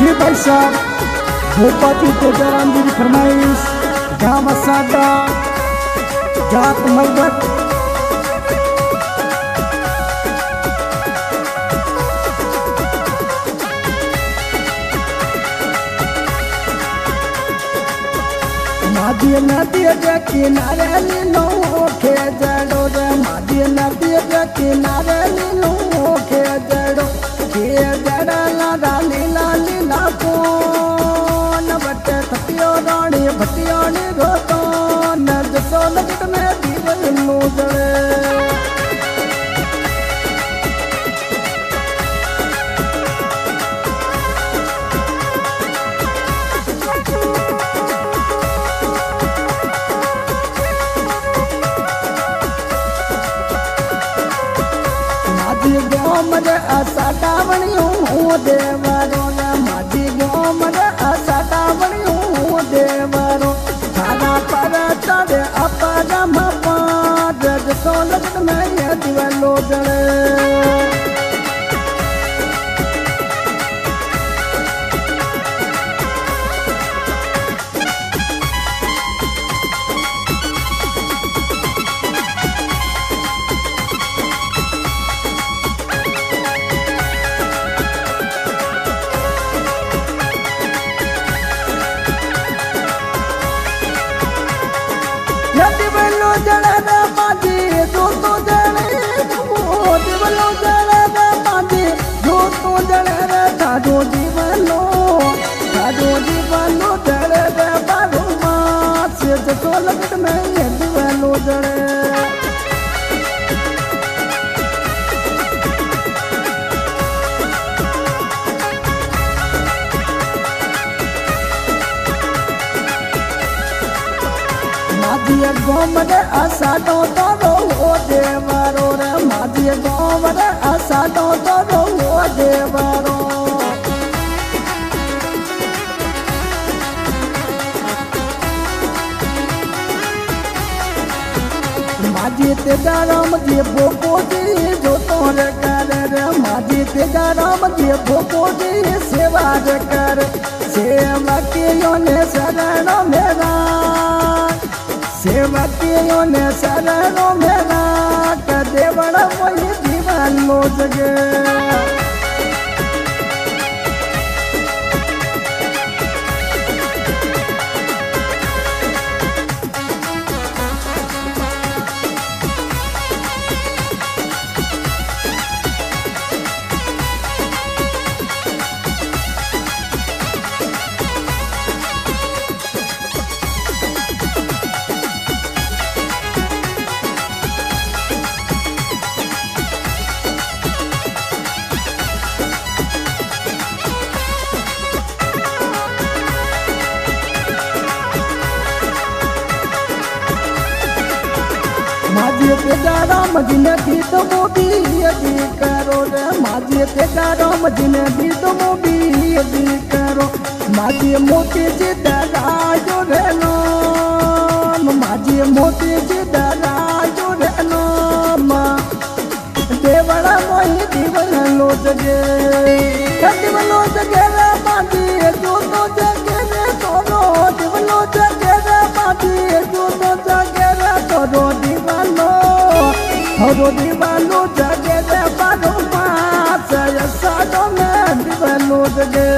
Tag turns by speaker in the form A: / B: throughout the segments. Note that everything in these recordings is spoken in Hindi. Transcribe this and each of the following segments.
A: जी भाई साहब भूपति तेजाराम जी की फरमाइश गाँव साडा जात मलबत मादी नदी के किनारे लीलो के जड़ो रे मादी नदी के किनारे लीलो के जड़ो ला लीला लीला को न बटे थपियो रानी भटियो नी रोतो न जसो लगत में दीवल नो जड़े मरे आसाटा बनियो देवरो ने माजी गो मरे आसाटा बनियो देवरो थाना पर चढ़े अपरम पाद जसो लगत में ये दिवलो जड़े दिवलो जड़े रे माजी जो तो जड़े दिवलो जड़े रे माजी जो तो जड़े रे थाजो दिवलो जड़े रे बारू मास जसो लगत में ये दिवलो जड़े माजी गोमरे आसाटो तोरो हो देवरो रे माजी गोमरे आसाटो तोरो हो देवरो माजी तेजाराम जी भोको जी जो तोरे करे रे माजी तेजाराम जी भोको जी सेवा रे कर सेवा कियो ने शरण मेरा सेवकियों ने शरणों मेरा कदे बड़ा वही दीवानो जगे माजी तेजाराम जी ने गीत मोदी यदि करो रे माजी तेजाराम जी ने गीत मोदी यदि करो माजी मोती जी दराजो रे नाम माजी मोती जी दराजो रे नाम देवड़ा मोही दिवलो जगे दिवलो जगे रे माजी जो तो जगे रे तोरो दिवलो जगे रे माजी जो तो जगे रे तोरो दिवालो जगे रे बारो मास साडो में दिवालो जगे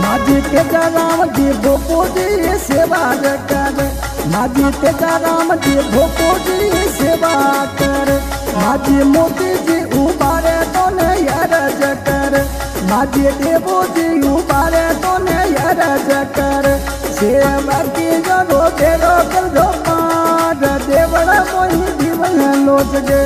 A: माजी तेजाराम जी भोको जी सेवा कर माजी तेजाराम जी भोको जी सेवा कर माजी मोती जी उबारे तो ने यरज कर माजी देवो जी उबारे तो ने यरज कर सेवा की जो तेरो कर जो पार देवड़ा मोही दिवलो जगे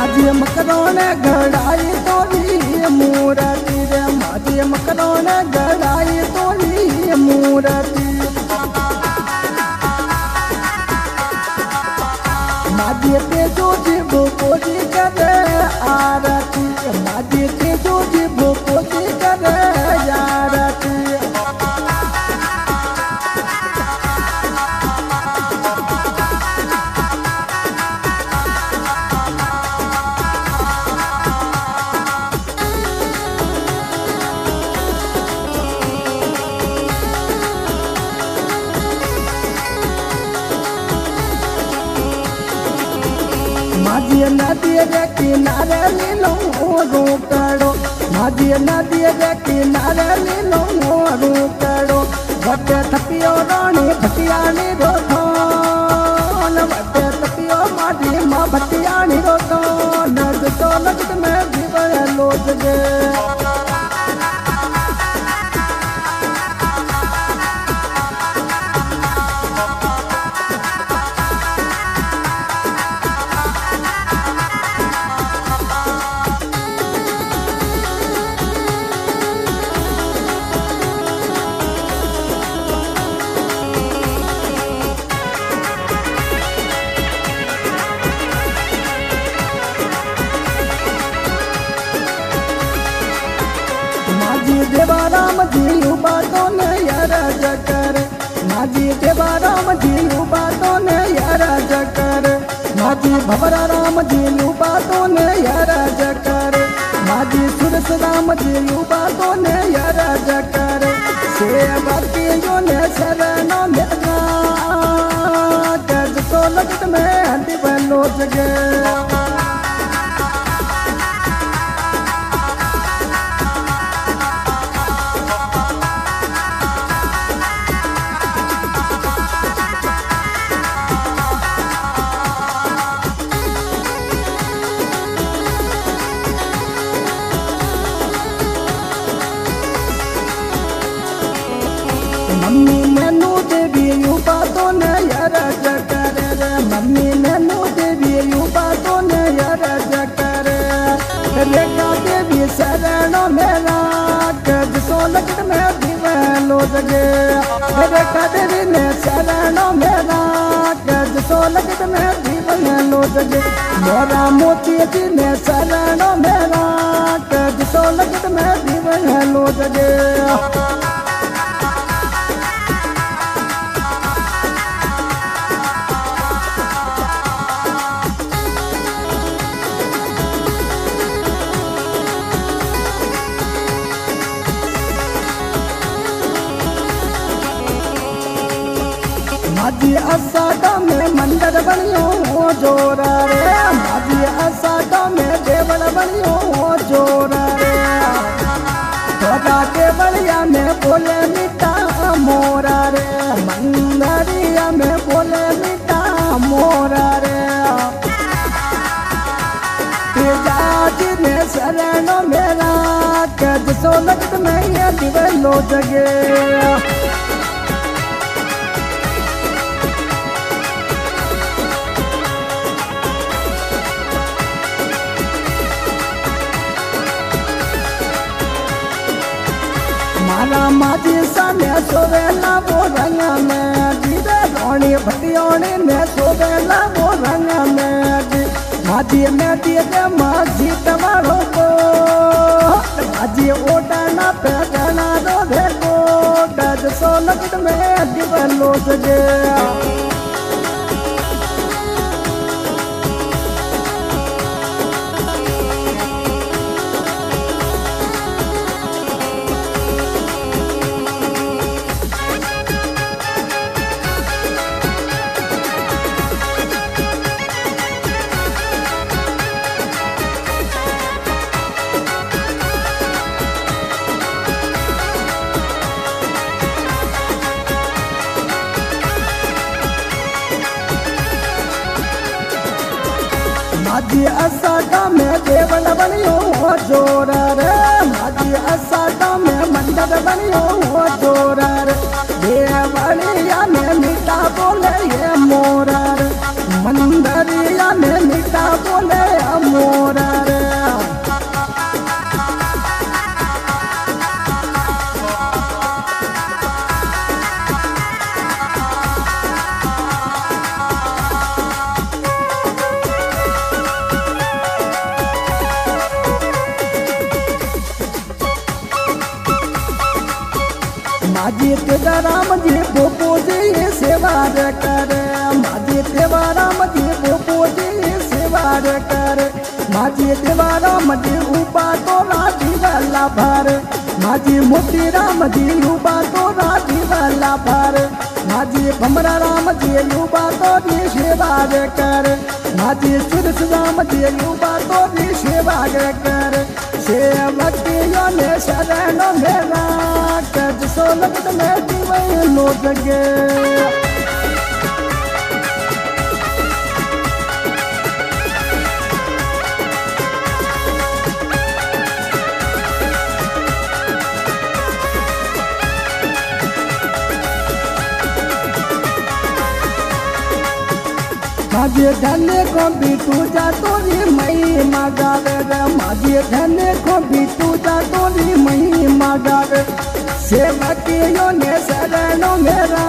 A: माझी मकरोन घड़ाई तोरी मूर्ति रे माझी मकरोन घड़ाई तोरी मूर्ति माझी तेजो जीव पूजी करे आरती माझी तेजो जीव पूजी करे आरती माझी नदी रे किनारे लीलो रूकड़ो माझी नदी रे किनारे लीलो रूकड़ो बटे थपियो रानी भटियानी रोथोन बटे थपियो माझी माँ भटियानी रोथोन जो लगत में जीवन लोज गे देवाराम जी बातों ने यार जकर माझी देवाराम जी बातों ने यार जकर माझी भवरा राम जी बातों ने यार जकर माझी सुरस राम जी बातों ने यार जकर सेवकियों ने शरणों में गज तो लगत में हंडी बनो जगे मम्मी नैनू देवी यू बातों ने यार जकर रे मम्मी नैनू देवी यू बातों ने यार जकर रेखा देवी शरणों मेरा गज सो लगत में दीवान लो जगे रेखा देवी ने शरणों मेरा गज सो लगत में दीवान लो जगे मोरा मोती जी ने शरणों मेरा गज सो लगत में दीवान लो जगे माझी असाटा में मंदिर बनियो जोरा रे माझी असाटा में देवल बनियो जोरा रे थोड़ा के बलिया में बोले मिटा मोरा रे मंदरिया में बोले मिटा मोरा रे जाजी ने शरणों मेरा कज सो लगत में ये दिवलो जगे माला माझी साने सोवेला वो रंग में दीदे रोनी भटियोनी ने सोवेला वो रंग में माझी में दीदे माझी तमारो को माझी ओटाना पे गना दो देखो गज सो लगत में दिवलो सजे माझी असाटा में देवल बनियो जोरा रे माझी असाटा में मंदिर बनियो जोरा रे देवलिया में मीठा बोले ये मोरा रे मंदिरिया में मीठा बोले मोरा माझे तेजा राम जी बोपो जी सेवा रे करे माझे देवा राम जी बोपो जी सेवा रे करे माझे देवा राम जी उबा तो राजी वाला भार माझे मोती राम जी उबा तो राजी वाला भार माझे भमरा राम जी उबा तो जी सेवा रे करे माझे सुरस राम जी उबा तो जी सेवा रे करे सेवकियों ने शरण मेरा कज सो लगत में दीवानो जगे माझे धने को भी तू जा तोरी मई मागावे रे माझे धने को भी तू जा तोरी मई मागावे सेवकियों ने शरणों मेरा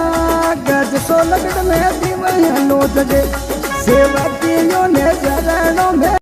A: गज सो लगत में दीवानो जगे सेवकियों ने